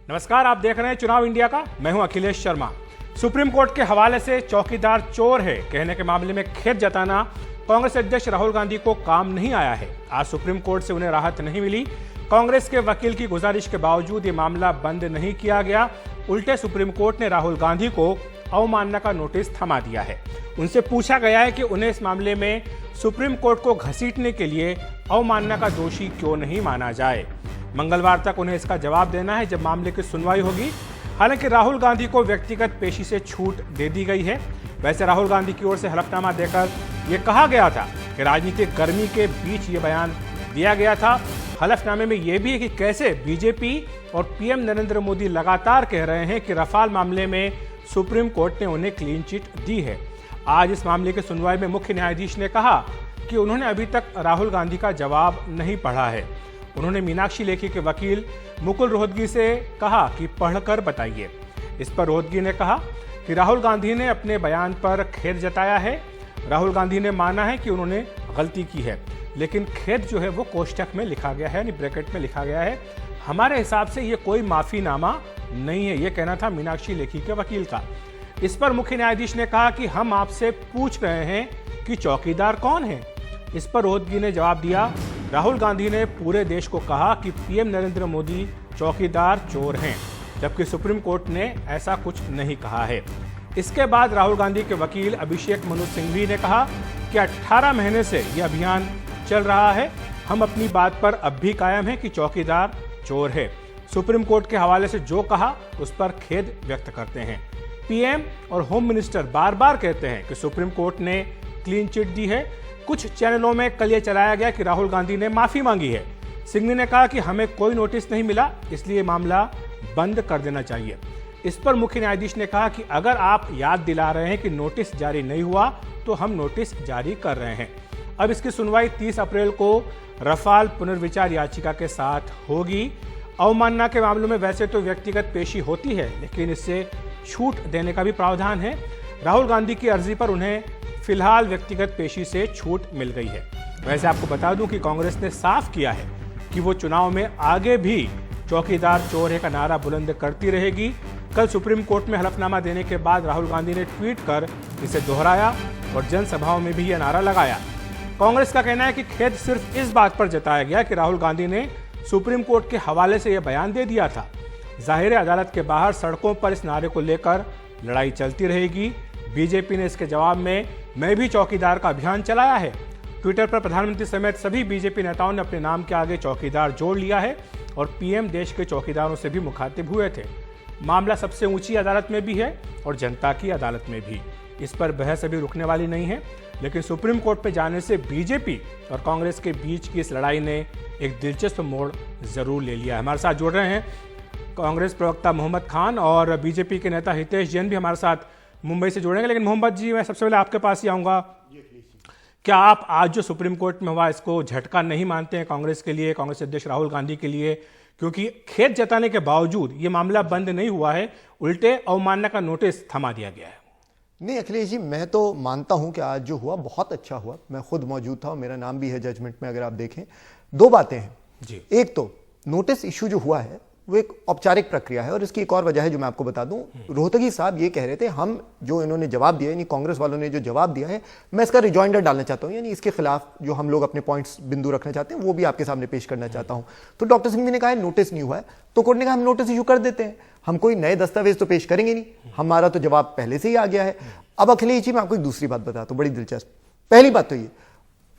नमस्कार, आप देख रहे हैं चुनाव इंडिया का। मैं हूं अखिलेश शर्मा। सुप्रीम कोर्ट के हवाले से चौकीदार चोर है कहने के मामले में खेद जताना कांग्रेस अध्यक्ष राहुल गांधी को काम नहीं आया है। आज सुप्रीम कोर्ट से उन्हें राहत नहीं मिली। कांग्रेस के वकील की गुजारिश के बावजूद ये मामला बंद नहीं किया गया। उल्टे सुप्रीम कोर्ट ने राहुल गांधी को अवमानना का नोटिस थमा दिया है। उनसे पूछा गया है कि उन्हें इस मामले में सुप्रीम कोर्ट को घसीटने के लिए अवमानना का दोषी क्यों नहीं माना जाए। मंगलवार तक उन्हें इसका जवाब देना है, जब मामले की सुनवाई होगी। हालांकि राहुल गांधी को व्यक्तिगत पेशी से छूट दे दी गई है। वैसे राहुल गांधी की ओर से हलफनामा देकर यह कहा गया था कि राजनीतिक गर्मी के बीच ये बयान दिया गया था। हलफनामे में यह भी है कि कैसे बीजेपी और पीएम नरेंद्र मोदी लगातार कह रहे हैं कि रफाल मामले में सुप्रीम कोर्ट ने उन्हें क्लीन चिट दी है। आज इस मामले की सुनवाई में मुख्य न्यायाधीश ने कहा कि उन्होंने अभी तक राहुल गांधी का जवाब नहीं पढ़ा है। उन्होंने मीनाक्षी लेखी के वकील मुकुल रोहतगी से कहा कि पढ़कर बताइए। इस पर रोहतगी ने कहा कि राहुल गांधी ने अपने बयान पर खेद जताया है। राहुल गांधी ने माना है कि उन्होंने गलती की है, लेकिन खेद जो है वो कोष्ठक में लिखा गया है, यानी ब्रैकेट में लिखा गया है। हमारे हिसाब से ये कोई माफीनामा नहीं है, ये कहना था मीनाक्षी लेखी के वकील का। इस पर मुख्य न्यायाधीश ने कहा कि हम आपसे पूछ रहे हैं कि चौकीदार कौन है। इस पर रोहतगी ने जवाब दिया, राहुल गांधी ने पूरे देश को कहा कि पीएम नरेंद्र मोदी चौकीदार चोर हैं, जबकि सुप्रीम कोर्ट ने ऐसा कुछ नहीं कहा है। इसके बाद राहुल गांधी के वकील अभिषेक मनु सिंघवी ने कहा कि 18 महीने से यह अभियान चल रहा है। हम अपनी बात पर अब भी कायम हैं कि चौकीदार चोर है। सुप्रीम कोर्ट के हवाले से जो कहा उस पर खेद व्यक्त करते हैं। पीएम और होम मिनिस्टर बार बार कहते हैं कि सुप्रीम कोर्ट ने क्लीन चिट दी है। कुछ चैनलों में कल ये चलाया गया कि राहुल गांधी ने माफी मांगी है। सिंघवी ने कहा कि हमें कोई नोटिस नहीं मिला, इसलिए मामला बंद कर देना चाहिए। इस पर मुख्य न्यायाधीश ने कहा कि अगर आप याद दिला रहे हैं कि नोटिस जारी नहीं हुआ तो हम नोटिस जारी कर रहे हैं। अब इसकी सुनवाई 30 अप्रैल को रफाल पुनर्विचार याचिका के साथ होगी। अवमानना के मामलों में वैसे तो व्यक्तिगत पेशी होती है, लेकिन इससे छूट देने का भी प्रावधान है। राहुल गांधी की अर्जी पर उन्हें फिलहाल व्यक्तिगत पेशी से छूट मिल गई है। वैसे आपको बता दूं कि कांग्रेस ने साफ किया है कि वो चुनाव में आगे भी चौकीदार चोर है का नारा बुलंद करती रहेगी। कल सुप्रीम कोर्ट में हलफनामा देने के बाद राहुल गांधी ने ट्वीट कर इसे दोहराया और जनसभाओं में भी यह नारा लगाया। कांग्रेस का कहना है कि खेद सिर्फ इस बात पर जताया गया कि राहुल गांधी ने सुप्रीम कोर्ट के हवाले से यह बयान दे दिया था। जाहिर है अदालत के बाहर सड़कों पर इस नारे को लेकर लड़ाई चलती रहेगी। बीजेपी ने इसके जवाब में मैं भी चौकीदार का अभियान चलाया है। ट्विटर पर प्रधानमंत्री समेत सभी बीजेपी नेताओं ने अपने नाम के आगे चौकीदार जोड़ लिया है और पीएम देश के चौकीदारों से भी मुखातिब हुए थे। मामला सबसे ऊंची अदालत में भी है और जनता की अदालत में भी। इस पर बहस अभी रुकने वाली नहीं है, लेकिन सुप्रीम कोर्ट पे जाने से बीजेपी और कांग्रेस के बीच की इस लड़ाई ने एक दिलचस्प मोड़ जरूर ले लिया है। हमारे साथ जुड़ रहे हैं कांग्रेस प्रवक्ता मोहम्मद खान और बीजेपी के नेता हितेश जैन भी हमारे साथ मुंबई से जुड़ेंगे। लेकिन मोहम्मद जी, मैं सबसे पहले आपके पास ही आऊंगा। क्या आप आज जो सुप्रीम कोर्ट में हुआ इसको झटका नहीं मानते हैं कांग्रेस के लिए, कांग्रेस अध्यक्ष राहुल गांधी के लिए? क्योंकि खेद जताने के बावजूद ये मामला बंद नहीं हुआ है, उल्टे अवमानना का नोटिस थमा दिया गया है। नहीं अखिलेश जी, मैं तो मानता हूं कि आज जो हुआ बहुत अच्छा हुआ। मैं खुद मौजूद था और मेरा नाम भी है जजमेंट में। अगर आप देखें, दो बातें हैं जी। एक तो नोटिस इशू जो हुआ है वो एक औपचारिक प्रक्रिया है, और इसकी एक और वजह है जो मैं आपको बता दूं। रोहतगी साहब ये कह रहे थे, हम जो इन्होंने जवाब दिया, यानी कांग्रेस वालों ने जो जवाब दिया है, मैं इसका रिजॉइंडर डालना चाहता हूं, यानी इसके खिलाफ जो हम लोग अपने पॉइंट्स बिंदु रखना चाहते हैं वो भी आपके सामने पेश करना चाहता हूं। तो डॉक्टर सिंघवी ने कहा नोटिस नहीं हुआ है, तो कोर्ट ने कहा हम नोटिस इशू कर देते हैं, हम कोई नए दस्तावेज तो पेश करेंगे नहीं, हमारा तो जवाब पहले से ही आ गया है। अब अखिलेश जी, मैं आपको एक दूसरी बात बताता हूं, बड़ी दिलचस्प। पहली बात तो ये,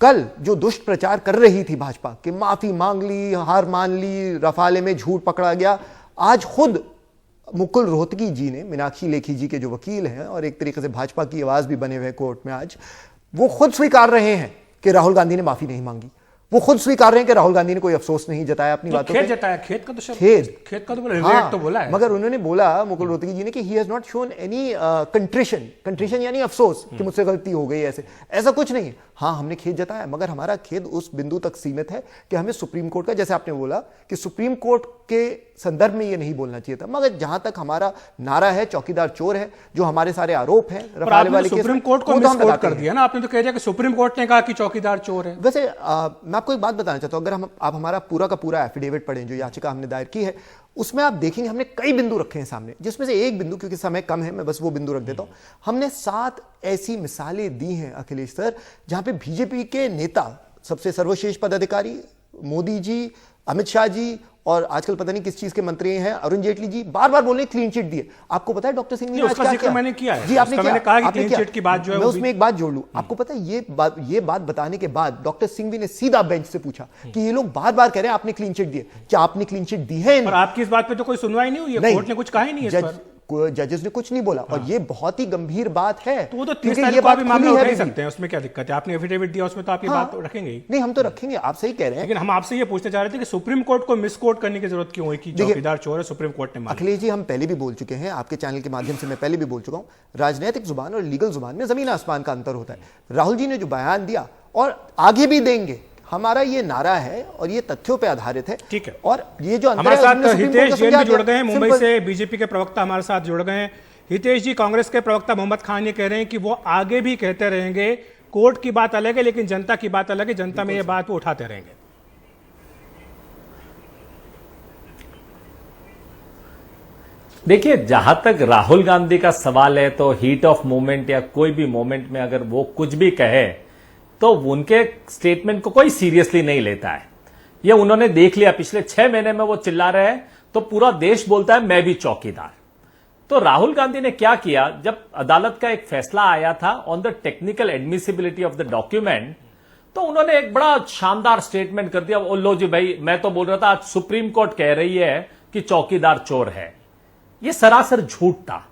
कल जो दुष्ट प्रचार कर रही थी भाजपा कि माफी मांग ली, हार मान ली, रफाले में झूठ पकड़ा गया, आज खुद मुकुल रोहतगी जी ने, मीनाक्षी लेखी जी के जो वकील हैं और एक तरीके से भाजपा की आवाज भी बने हुए कोर्ट में, आज वो खुद स्वीकार रहे हैं कि राहुल गांधी ने माफी नहीं मांगी। वो खुद स्वीकार रहे हैं कि राहुल गांधी ने कोई अफसोस नहीं जताया अपनी बातों पे। खेद का तो शब्द, खेद का तो बोला, तो बोला है। मगर उन्होंने बोला मुकुल रोहतगी जी ने कि he has not shown any contrition यानी अफसोस कि मुझसे गलती हो गई, ऐसा कुछ नहीं है। हाँ, हमने खेद जताया, मगर हमारा खेद उस बिंदु तक सीमित है कि हमें सुप्रीम कोर्ट का, जैसे आपने बोला कि सुप्रीम कोर्ट के संदर्भ में ये नहीं बोलना चाहिए था। मगर जहां तक हमारा नारा है चौकीदार चोर है, जो हमारे सारे आरोप हैं रफाल वाले केस, सुप्रीम कोर्ट को मिसकोट कर दिया ना आपने, तो कह दिया कि सुप्रीम कोर्ट ने कहा कि चौकीदार चोर है। वैसे मैं आपको एक बात बताना चाहता हूं, अगर आप हमारा पूरा का पूरा एफिडेविट पढ़ें जो याचिका हमने दायर की है, उसमें आप देखेंगे हमने कई बिंदु रखे हैं सामने, जिसमें से एक बिंदु, क्योंकि समय कम है मैं बस वो बिंदु रख देता हूं, हमने 7 ऐसी मिसालें दी हैं अखिलेश सर, जहां पे बीजेपी के नेता, सबसे सर्वश्रेष्ठ पदाधिकारी मोदी जी, अमित शाह जी और आजकल पता नहीं किस चीज के मंत्री हैं अरुण जेटली जी, बार बार बोल रहे क्लीन चिट दिए। आपको पता है डॉक्टर सिंह ने आज क्या किया? मैंने किया है जी, आपने मैंने कहा कि क्लीन चिट की बात जो है, मैं उसमें एक बात जोड़ लूं, आपको पता है ये बात बताने के बाद डॉक्टर सिंघवी ने सीधा बेंच से पूछा कि ये लोग बार बार कह रहे हैं आपने क्लीन चिट दिए, क्या आपने क्लीन चिट दी है? और आपकी इस बात पे तो कोई सुनवाई नहीं हुई है, कोर्ट ने कुछ कहा ही नहीं है इस पर। जजेस ने कुछ नहीं बोला, और ये बहुत ही गंभीर बात है। तो वो तो 30 तारीख को भी मामला उठा ही सकते हैं, उसमें क्या दिक्कत है? आपने एफिडेविट दिया, उसमें तो आप ये बात रखेंगे ही। नहीं, हम तो रखेंगे, आप सही कह रहे हैं, लेकिन हम आपसे ये पूछना चाह रहे थे कि सुप्रीम कोर्ट को मिसकोट करने की जरूरत क्यों हुई कि चौकीदार चोर है, सुप्रीम कोर्ट ने माना? अखिलेश जी, हम पहले भी बोल चुके हैं, आपके चैनल के माध्यम से मैं पहले भी बोल चुका हूं, राजनीतिक जुबान और लीगल जुबान में जमीन आसमान का अंतर होता है। राहुल जी ने जो बयान दिया और आगे भी देंगे, हमारा ये नारा है और ये तथ्यों पे आधारित है। ठीक है, और ये जो हमारे साथ हितेश जैन भी जुड़ गए हैं मुंबई से, बीजेपी के प्रवक्ता हमारे साथ जुड़ गए हैं। हितेश जी, कांग्रेस के प्रवक्ता मोहम्मद खान ये कह रहे हैं कि वो आगे भी कहते रहेंगे, कोर्ट की बात अलग है लेकिन जनता की बात अलग है, जनता में ये बात वो उठाते रहेंगे। देखिए, जहां तक राहुल गांधी का सवाल है, तो हीट ऑफ मोमेंट या कोई भी मोमेंट में अगर वो कुछ भी कहे तो उनके स्टेटमेंट को कोई सीरियसली नहीं लेता है। ये उन्होंने देख लिया, पिछले 6 महीने में वो चिल्ला रहे हैं तो पूरा देश बोलता है मैं भी चौकीदार। तो राहुल गांधी ने क्या किया, जब अदालत का एक फैसला आया था on the technical admissibility of the document, तो उन्होंने एक बड़ा शानदार स्टेटमेंट कर दिया। लो जी भाई, मैं तो बोल रहा था आज सुप्रीम कोर्ट कह रही है कि चौकीदार चोर है। यह सरासर झूठ था।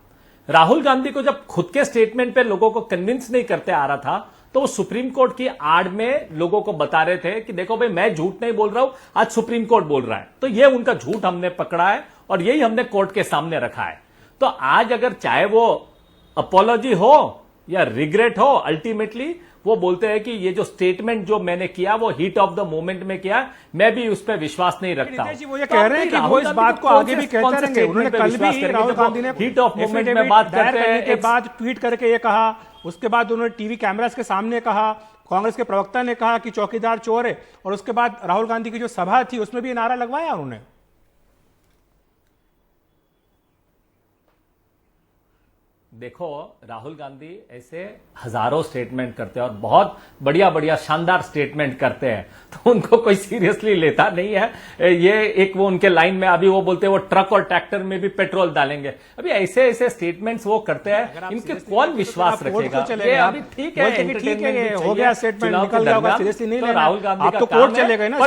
राहुल गांधी को जब खुद के स्टेटमेंट पे लोगों को कन्विंस नहीं करते आ रहा था, तो वो सुप्रीम कोर्ट की आड़ में लोगों को बता रहे थे कि देखो भाई, मैं झूठ नहीं बोल रहा हूं, आज सुप्रीम कोर्ट बोल रहा है। तो ये उनका झूठ हमने पकड़ा है और यही हमने कोर्ट के सामने रखा है। तो आज अगर चाहे वो अपोलॉजी हो या रिग्रेट हो, अल्टीमेटली वो बोलते हैं कि ये जो स्टेटमेंट जो मैंने किया वो हीट ऑफ द मोमेंट में किया, मैं भी उस पर विश्वास नहीं रखता हूं। वो ये कह रहे हैं कि वो इस बात को आगे भी कहते रहेंगे। उन्होंने कल भी राहुल गांधी ने हीट ऑफ मोमेंट में बात करते हैं के बाद ट्वीट करके ये कहा, उसके बाद उन्होंने टीवी कैमरास के सामने कहा, कांग्रेस के प्रवक्ता ने कहा कि चौकीदार चोर है, और उसके बाद राहुल गांधी की जो सभा थी उसमें भी नारा लगवाया उन्होंने। देखो, राहुल गांधी ऐसे हजारों स्टेटमेंट करते हैं और बहुत बढ़िया बढ़िया शानदार स्टेटमेंट करते हैं, तो उनको कोई सीरियसली लेता नहीं है। ये एक वो उनके लाइन में अभी वो बोलते हैं वो ट्रक और ट्रैक्टर में भी पेट्रोल डालेंगे। अभी ऐसे ऐसे स्टेटमेंट्स वो करते हैं, इनके कौन विश्वास रखेगा? ये अभी ठीक है, एंटरटेनमेंट हो गया, स्टेटमेंट निकल जाएगा, सीरियसली नहीं लेना। राहुल गांधी का कोर्ट चलेगा ना,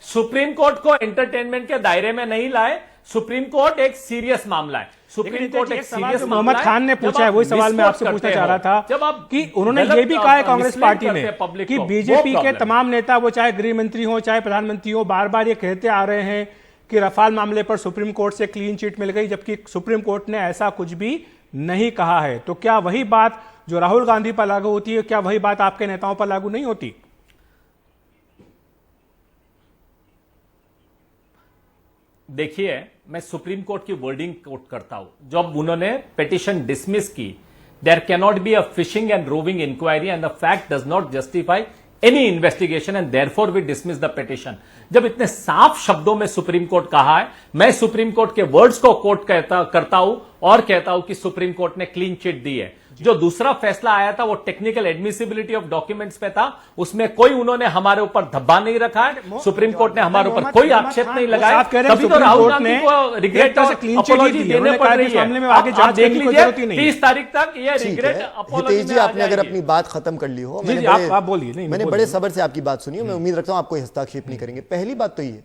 सुप्रीम कोर्ट को एंटरटेनमेंट के दायरे में नहीं लाए। सुप्रीम कोर्ट एक सीरियस मामला है। सुप्रीम कोर्ट एक सीरियस मोहम्मद खान ने पूछा है, वही सवाल मैं आपसे पूछना चाह रहा था, जब आप कि उन्होंने ये भी कहा है कांग्रेस पार्टी ने कि बीजेपी के तमाम नेता, वो चाहे गृह मंत्री हो चाहे प्रधानमंत्री हो, बार बार ये कहते आ रहे हैं कि रफाल मामले पर सुप्रीम कोर्ट से क्लीन चिट मिल गई, जबकि सुप्रीम कोर्ट ने ऐसा कुछ भी नहीं कहा है। तो क्या वही बात जो राहुल गांधी पर लागू होती है, क्या वही बात आपके नेताओं पर लागू नहीं होती? देखिए, मैं सुप्रीम कोर्ट की वर्डिंग कोट करता हूं। जब उन्होंने पिटीशन डिसमिस की, there can not be a fishing and roving inquiry and the fact does not justify any investigation and therefore we dismiss the petition. जब इतने साफ शब्दों में सुप्रीम कोर्ट कहा है, मैं सुप्रीम कोर्ट के वर्ड्स को कोट करता हूं और कहता हूं कि सुप्रीम कोर्ट ने क्लीन चिट दी है। जो दूसरा फैसला आया था वो टेक्निकल एडमिसिबिलिटी ऑफ डॉक्यूमेंट्स पे था, उसमें कोई उन्होंने हमारे ऊपर धब्बा नहीं रखा है। सुप्रीम कोर्ट ने हमारे ऊपर कोई आक्षेप नहीं लगाया। तभी तो राहुल गांधी को रिग्रेट और अपॉलॉजी देने पड़ रही है। आप देख लीजिए 30 तारीख तक ये रिग्रेट अपॉलॉजी जी, आपने अगर अपनी बात खत्म कर ली हो, आप बोलिए। मैंने बड़े सब्र से आपकी बात सुनी है, मैं उम्मीद रखता हूं आप कोई हस्तक्षेप नहीं करेंगे। पहली बात तो ये,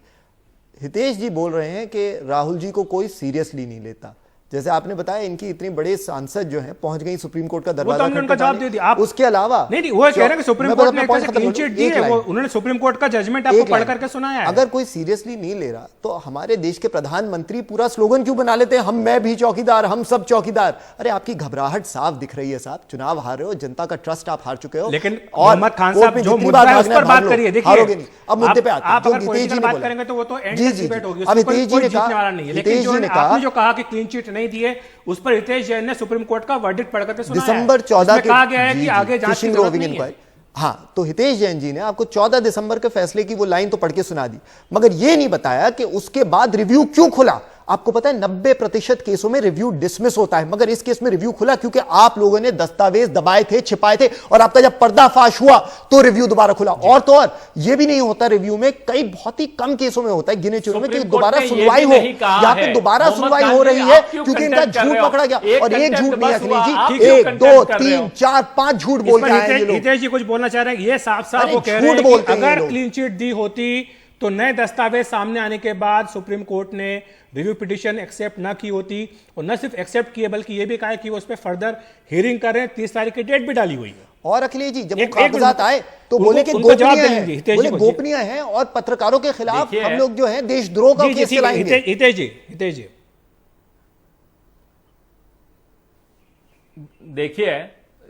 हितेश जी बोल रहे हैं कि राहुल जी को कोई सीरियसली नहीं लेता, जैसे आपने बताया इनकी इतनी बड़े सांसद जो हैं पहुंच गई सुप्रीम कोर्ट का वो तो दरवाजा हमने उनका जवाब दे दिया। आप उसके अलावा नहीं वो कह रहे हैं कि सुप्रीम कोर्ट ने क्लीन चिट दी है, वो उन्होंने सुप्रीम कोर्ट का जजमेंट आपको पढ़ करके सुनाया है। अगर कोई सीरियसली नहीं ले रहा तो हमारे देश के प्रधानमंत्री पूरा स्लोगन क्यों बना लेते हैं, हम मैं भी चौकीदार, हम सब चौकीदार। अरे आपकी घबराहट साफ दिख रही है साहब, चुनाव हार रहे हो, जनता का ट्रस्ट आप हार चुके हो। लेकिन मोहम्मद खान साहब जो मुद्दा है उस पर बात करिए। देखिए हारोगे नहीं। अब मुद्दे पे आते हैं। आप अगर पॉलिटिकल बात करेंगे तो वो तो एंडलेस डिबेट होगी, उसमें कोई जीतने वाला नहीं है। लेकिन जो आपने जो कहा कि क्लीन चिट नहीं दिए, उस पर हितेश जैन ने सुप्रीम कोर्ट का वर्डिक्ट पढ़ करके सुनाया है। दिसंबर 14 के कहा गया है कि आगे जांच की जरूरत नहीं है। हाँ, तो हितेश जैन जी ने आपको 14 दिसंबर के फैसले की वो लाइन तो पढ़ के सुना दी, मगर ये नहीं बताया कि उसके बाद रिव्यू क्यों खुला। आपको पता है 90% केसों में रिव्यू डिसमिस होता है, मगर इस केस में रिव्यू खुला क्योंकि आप लोगों ने दस्तावेज दबाए थे, छिपाए थे, और आपका जब पर्दाफाश हुआ तो रिव्यू दोबारा खुला। और तो और ये भी नहीं होता रिव्यू में, कई बहुत ही कम केसों में होता है, गिने चुने में, कि दोबारा सुनवाई हो। यहाँ पे दोबारा सुनवाई हो रही है क्योंकि इनका झूठ पकड़ा गया। और एक झूठ नहीं अखिलेश जी, 1 2 3 4 5 झूठ बोल रहे हैं। हितेश जी कुछ बोलना चाह रहे हैं, ये साफ साफ वो कह रहे हैं कि अगर क्लीन चिट दी होती तो नए दस्तावेज सामने आने के बाद सुप्रीम कोर्ट ने रिव्यू पिटीशन एक्सेप्ट ना की होती, और न सिर्फ एक्सेप्ट किए बल्कि यह भी कहा कि वो उस पर फर्दर हियरिंग कर रहे हैं। 30 तारीख की डेट भी डाली हुई है। और अखिलेश जी जब वो कागजात आए तो बोले कि गोपनीय है और पत्रकारों के खिलाफ हम लोग जो है देशद्रोह का केस चलाएंगे। हितेश जी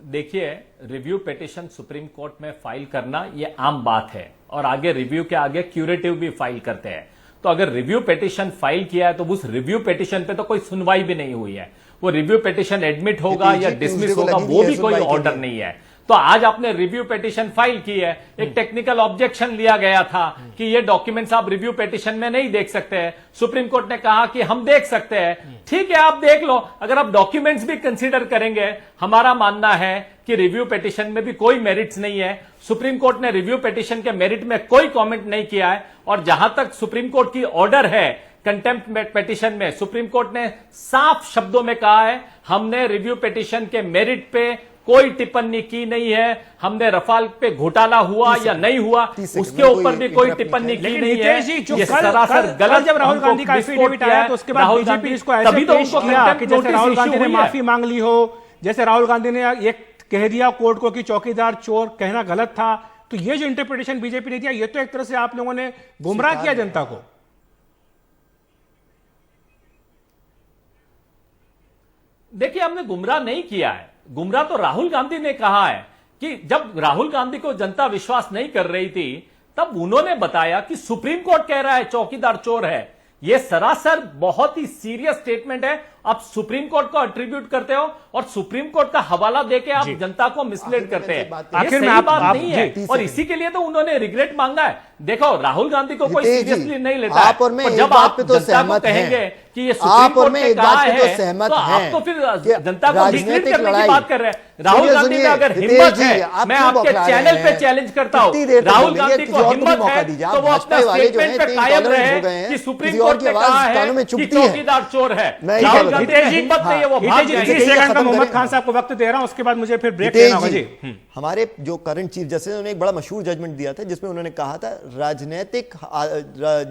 देखिए रिव्यू पिटीशन सुप्रीम कोर्ट में फाइल करना ये आम बात है, और आगे रिव्यू के आगे क्यूरेटिव भी फाइल करते हैं। तो अगर रिव्यू पिटीशन फाइल किया है तो उस रिव्यू पिटीशन पे तो कोई सुनवाई भी नहीं हुई है। वो रिव्यू पिटीशन एडमिट होगा या डिसमिस होगा वो भी कोई ऑर्डर नहीं है। तो आज आपने रिव्यू पिटीशन फाइल की है, एक टेक्निकल ऑब्जेक्शन लिया गया था कि ये डॉक्यूमेंट्स आप रिव्यू पिटीशन में नहीं देख सकते हैं। सुप्रीम कोर्ट ने कहा कि हम देख सकते हैं, ठीक है आप देख लो। अगर आप डॉक्यूमेंट्स भी कंसीडर करेंगे, हमारा मानना है कि रिव्यू पिटीशन में भी कोई मेरिट्स नहीं है। सुप्रीम कोर्ट ने रिव्यू पिटीशन के मेरिट में कोई कमेंट नहीं किया है, और जहां तक सुप्रीम कोर्ट की ऑर्डर है कंटेम्प्ट पिटीशन में, सुप्रीम कोर्ट ने साफ शब्दों में कहा है हमने रिव्यू पिटीशन के मेरिट पे कोई टिप्पणी की नहीं है। हमने रफाल पे घोटाला हुआ या नहीं हुआ उसके ऊपर भी कोई टिप्पणी की नहीं है। ये सरासर गलत। जब राहुल गांधी का एफिडेविट आया तो उसके बाद बीजेपी इसको ऐसे पेश किया कि जैसे राहुल गांधी ने माफी मांग ली हो, जैसे राहुल गांधी ने ये कह दिया कोर्ट को कि चौकीदार चोर कहना गलत था। तो ये जो इंटरप्रिटेशन बीजेपी ने दिया, ये तो एक तरह से आप लोगों ने गुमराह किया जनता को। देखिए हमने गुमराह नहीं किया है, गुमराह तो राहुल गांधी ने कहा है कि जब राहुल गांधी को जनता विश्वास नहीं कर रही थी तब उन्होंने बताया कि सुप्रीम कोर्ट कह रहा है चौकीदार चोर है। यह सरासर बहुत ही सीरियस स्टेटमेंट है। आप सुप्रीम कोर्ट को अट्रीब्यूट करते हो और सुप्रीम कोर्ट का हवाला देके आप जनता को मिसलीड करते हैं। आखिर में बात नहीं है, और इसी के लिए तो उन्होंने रिग्रेट मांगा है। देखो राहुल गांधी को कोई सीरियसली नहीं लेता है, और जब आप जनता को कहेंगे कि ये सुप्रीम कोर्ट ने कहा है तो आप तो फिर जनता को मिसलीड करने की बात कर रहे हैं। राहुल गांधी में अगर हिम्मत है, मैं आपके चैनल पे चैलेंज करता हूं, राहुल गांधी को हिम्मत है तो वो अपना स्टेटमेंट पे कायम रहे कि सुप्रीम कोर्ट ने कहा है कि चौकीदार चोर है। मोहम्मद खान साहब को वक्त दे रहा हूं, उसके बाद मुझे फिर ब्रेक लेना होगा जी। हमारे जो करंट चीफ जस्टिस उन्होंने एक बड़ा मशहूर जजमेंट दिया था जिसमें उन्होंने कहा था राजनीतिक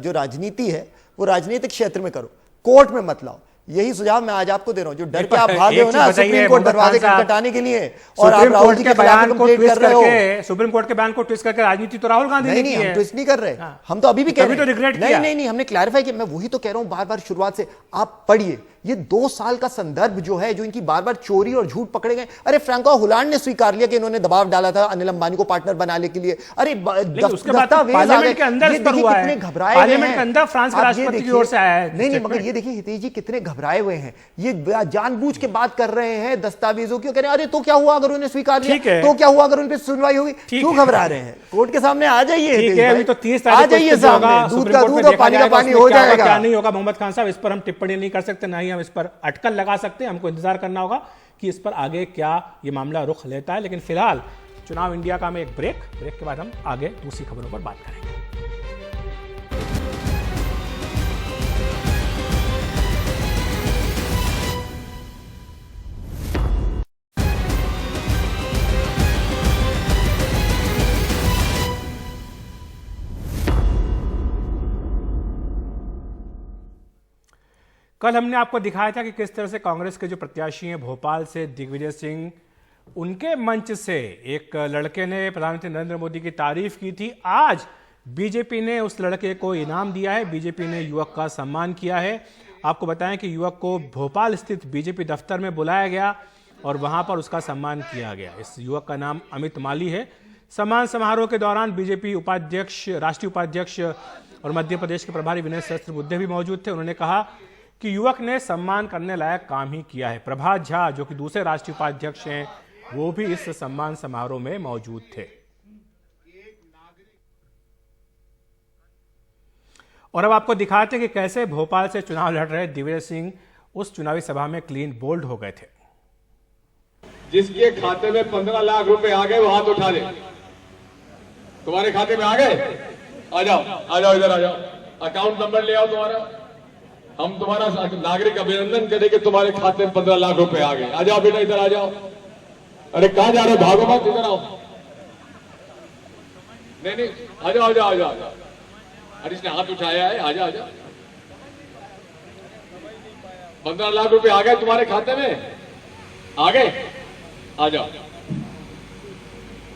जो राजनीति है वो राजनीतिक क्षेत्र में करो, कोर्ट में मत लाओ। यही सुझाव मैं आज आपको दे रहा हूं। जो डर के आप भागे हो ना सुप्रीम कोर्ट दरवाजे खटखटाने के लिए, और आप राहुल जी के बयान को ट्विस्ट कर रहे हो, सुप्रीम कोर्ट के बयान को ट्विस्ट करके राजनीति तो राहुल गांधी ने की है। हम ट्विस्ट नहीं कर रहे, हम तो अभी भी कह रहे हैं नहीं, हमने क्लैरिफाई किया। मैं वही तो कह रहा हूं बार बार शुरुआत से, आप पढ़िए ये 2 साल का संदर्भ जो है, जो इनकी बार बार चोरी और झूठ पकड़े गए। अरे फ्रैंको होलांड ने स्वीकार लिया कि इन्होंने दबाव डाला था अनिल अंबानी को पार्टनर बनाने के लिए। अरे पार्लियामेंट के अंदर कितने घबराए पार्लियामेंट के अंदर फ्रांस के राष्ट्रपति की ओर से आया है। नहीं, मगर ये देखिए हितेश जी कितने घबराए हुए हैं, ये जानबूझ के बात कर रहे हैं दस्तावेजों की। कह रहे हैं अरे तो क्या हुआ अगर उन्हें स्वीकार लिया, तो क्या हुआ अगर उन पर सुनवाई होगी। क्यों घबरा रहे हैं? कोर्ट के सामने आ जाइए, अभी तो 30 तारीख आ जाइए सामने, दूध का दूध और पानी का पानी हो जाएगा। क्या नहीं होगा मोहम्मद खान साहब, इस पर हम टिप्पणी नहीं कर सकते, ना ही हम इस पर अटकल लगा सकते हैं। हमको इंतजार करना होगा कि इस पर आगे क्या ये मामला रुख लेता है। लेकिन फिलहाल चुनाव इंडिया का में एक ब्रेक के बाद हम आगे दूसरी खबरों पर बात करेंगे। कल हमने आपको दिखाया था कि किस तरह से कांग्रेस के जो प्रत्याशी हैं भोपाल से दिग्विजय सिंह, उनके मंच से एक लड़के ने प्रधानमंत्री नरेंद्र मोदी की तारीफ की थी। आज बीजेपी ने उस लड़के को इनाम दिया है, बीजेपी ने युवक का सम्मान किया है। आपको बताएं कि युवक को भोपाल स्थित बीजेपी दफ्तर में बुलाया गया और वहां पर उसका सम्मान किया गया। इस युवक का नाम अमित माली है। सम्मान समारोह के दौरान बीजेपी उपाध्यक्ष, राष्ट्रीय उपाध्यक्ष और मध्य प्रदेश के प्रभारी विनय सहस्त्रबुद्धे भी मौजूद थे। उन्होंने कहा कि युवक ने सम्मान करने लायक काम ही किया है। प्रभात झा, जो कि दूसरे राष्ट्रीय उपाध्यक्ष हैं, वो भी इस सम्मान समारोह में मौजूद थे। और अब आपको दिखाते हैं कि कैसे भोपाल से चुनाव लड़ रहे दिग्विजय सिंह उस चुनावी सभा में क्लीन बोल्ड हो गए थे। जिसके खाते में 15 लाख रुपए आ गए वो हाथ उठा दे। तुम्हारे खाते में आ गए? आ जाओ इधर आ जाओ, अकाउंट नंबर ले आओ तुम्हारा। हम तुम्हारा नागरिक अभिनंदन करेंगे, तुम्हारे खाते में 15 लाख रुपए आ गए। आ जाओ बेटा, इधर आ जाओ। अरे कहां जा रहे हो? भागो मत, इधर आओ। नहीं, आ जाओ। अरे इसने हाथ उठाया है, आ जाओ। 15 लाख रुपए आ गए तुम्हारे खाते में? आ गए? आ जाओ,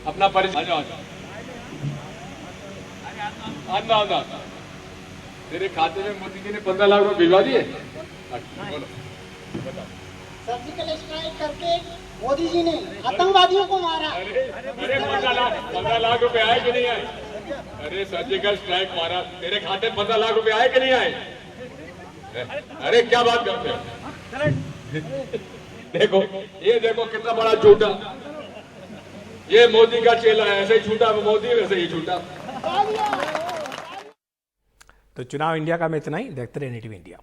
अपना परिचय। आ जाओ। तेरे खाते में मोदी जी ने 15 लाख रुपए भिजवा दिए। बोलो, सर्जिकल स्ट्राइक करके मोदी जी ने आतंकवादियों को मारा। अरे 15 लाख रुपए आए कि नहीं आए? अरे सर्जिकल स्ट्राइक मारा, तेरे खाते में 15 लाख रुपए आए कि नहीं आए? अरे क्या बात करते हो? देखो, ये देखो कितना बड़ा झूठा। ये मोदी का चेला है, ऐसे ही झूठा मोदी, वैसे ही झूठा। तो चुनाव इंडिया का में इतना ही। देखते रहे NDTV इंडिया।